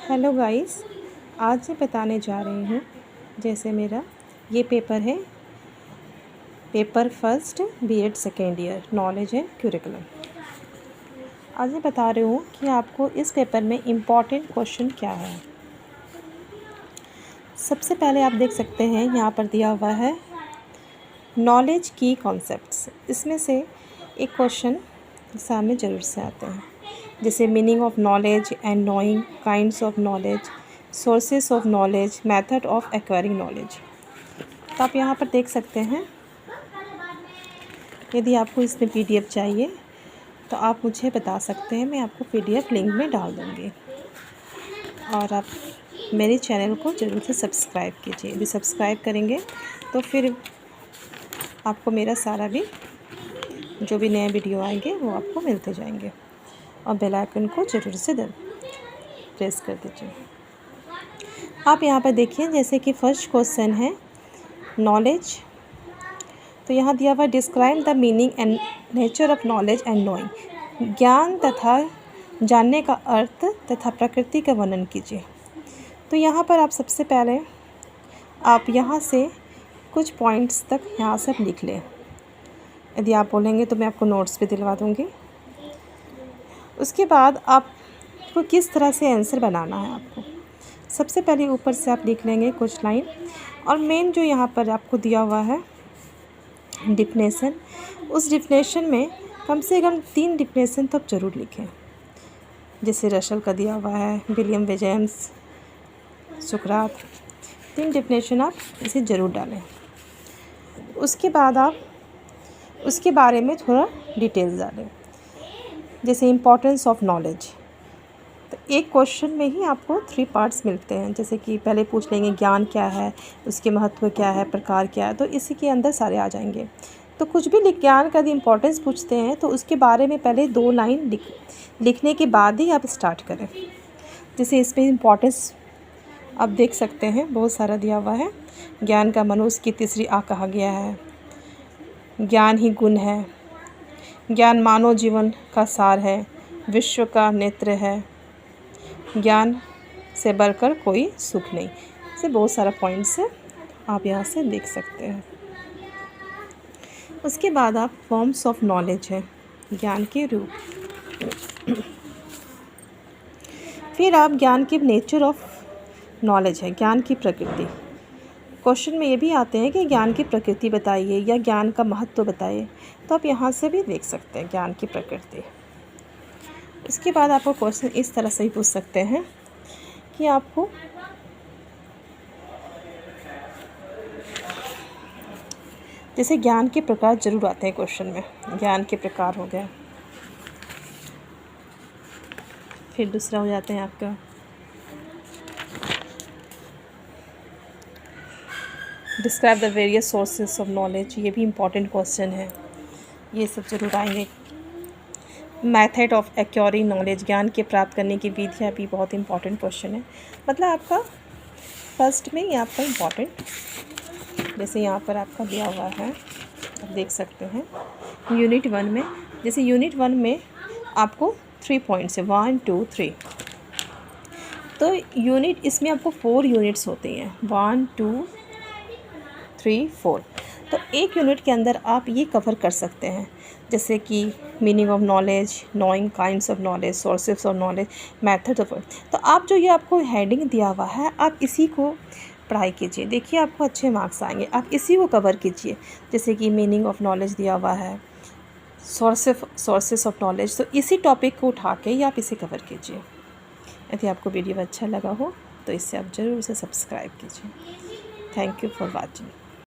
Hello guys, आज मैं बताने जा रही हूँ जैसे मेरा ये पेपर है, paper first BEd second year knowledge and curriculum. आज मैं बता रही हूँ कि आपको इस पेपर में इम्पॉर्टेंट क्वेश्चन क्या है। सबसे पहले आप देख सकते हैं यहाँ पर दिया हुआ है नॉलेज की कॉन्सेप्ट्स। इसमें से एक क्वेश्चन सामने ज़रूर से आते हैं, जैसे meaning of knowledge and knowing, kinds of knowledge, sources of knowledge, method of acquiring knowledge. तो आप यहाँ पर देख सकते हैं। यदि आपको इसमें पीडीएफ चाहिए तो आप मुझे बता सकते हैं, मैं आपको पीडीएफ लिंक में डाल दूँगी। और आप मेरे चैनल को ज़रूर से सब्सक्राइब कीजिए। यदि सब्सक्राइब करेंगे तो फिर आपको मेरा सारा भी जो भी नए वीडियो आएंगे वो आपको मिलते जाएंगे। और बेल आइकन को ज़रूर से प्रेस कर दीजिए। आप यहाँ पर देखिए, जैसे कि फर्स्ट क्वेश्चन है नॉलेज। तो यहाँ दिया हुआ describe the meaning and nature of knowledge and knowing. ज्ञान तथा जानने का अर्थ तथा प्रकृति का वर्णन कीजिए। तो यहाँ पर आप सबसे पहले आप यहाँ से कुछ पॉइंट्स तक यहाँ से लिख लें। यदि आप बोलेंगे तो मैं आपको नोट्स भी दिलवा दूँगी। उसके बाद आपको किस तरह से आंसर बनाना है, आपको सबसे पहले ऊपर से आप लिख लेंगे कुछ लाइन, और मेन जो यहाँ पर आपको दिया हुआ है डिफिनेशन, उस डिफिनेशन में कम से कम 3 डिफिनेशन तो आप ज़रूर लिखें। जैसे रशल का दिया हुआ है, विलियम जेम्स, सुकरात, 3 डिफिनेशन आप इसे ज़रूर डालें। उसके बाद आप उसके बारे में थोड़ा डिटेल्स डालें, जैसे इम्पोर्टेंस ऑफ नॉलेज। तो एक क्वेश्चन में ही आपको 3 पार्ट्स मिलते हैं। जैसे कि पहले पूछ लेंगे ज्ञान क्या है, उसके महत्व क्या है, प्रकार क्या है, तो इसी के अंदर सारे आ जाएंगे। तो कुछ भी ज्ञान का यदि इम्पोर्टेंस पूछते हैं तो उसके बारे में पहले 2 लाइन लिखने के बाद ही आप स्टार्ट करें। जैसे इसमें इम्पोर्टेंस आप देख सकते हैं, बहुत सारा दिया हुआ है। ज्ञान का मनुष्य की तीसरी आँख कहा गया है, ज्ञान ही गुण है, ज्ञान मानव जीवन का सार है, विश्व का नेत्र है, ज्ञान से बढ़कर कोई सुख नहीं। से बहुत सारा पॉइंट्स है, आप यहाँ से देख सकते हैं। उसके बाद आप फॉर्म्स ऑफ नॉलेज है, ज्ञान के रूप। फिर आप ज्ञान की नेचर ऑफ नॉलेज है, ज्ञान की प्रकृति। क्वेश्चन में ये भी आते हैं कि ज्ञान की प्रकृति बताइए या ज्ञान का महत्व बताइए, तो आप यहाँ से भी देख सकते हैं ज्ञान की प्रकृति। उसके बाद आपको क्वेश्चन इस तरह से ही पूछ सकते हैं कि आपको जैसे ज्ञान के प्रकार जरूर आते हैं क्वेश्चन में। ज्ञान के प्रकार हो गए, फिर दूसरा हो जाता है आपका describe the various sources of knowledge. ये भी इम्पॉर्टेंट क्वेश्चन है, ये सब जरूर आएंगे। मेथड ऑफ एक्वायरिंग नॉलेज, ज्ञान के प्राप्त करने की विधियाँ भी बहुत इंपॉर्टेंट क्वेश्चन है। मतलब आपका फर्स्ट में ही आपका इम्पॉर्टेंट, जैसे यहाँ पर आपका दिया हुआ है, आप देख सकते हैं यूनिट 1 में। जैसे यूनिट 1 में आपको 3 पॉइंट्स है, 1 2 3। तो यूनिट इसमें आपको 4 यूनिट्स होती हैं, 1 2 3 4। तो एक यूनिट के अंदर आप ये कवर कर सकते हैं, जैसे कि meaning of knowledge, knowing, kinds of knowledge, sources of knowledge, method of. तो आप जो ये आपको हेडिंग दिया हुआ है, आप इसी को पढ़ाई कीजिए। देखिए आपको अच्छे मार्क्स आएंगे, आप इसी को कवर कीजिए। जैसे कि मीनिंग ऑफ नॉलेज दिया हुआ है, सोर्सेस ऑफ नॉलेज, तो इसी टॉपिक को उठा के आप इसे कवर कीजिए। यदि आपको वीडियो अच्छा लगा हो तो इससे आप ज़रूर उसे सब्सक्राइब कीजिए। Thank you for watching.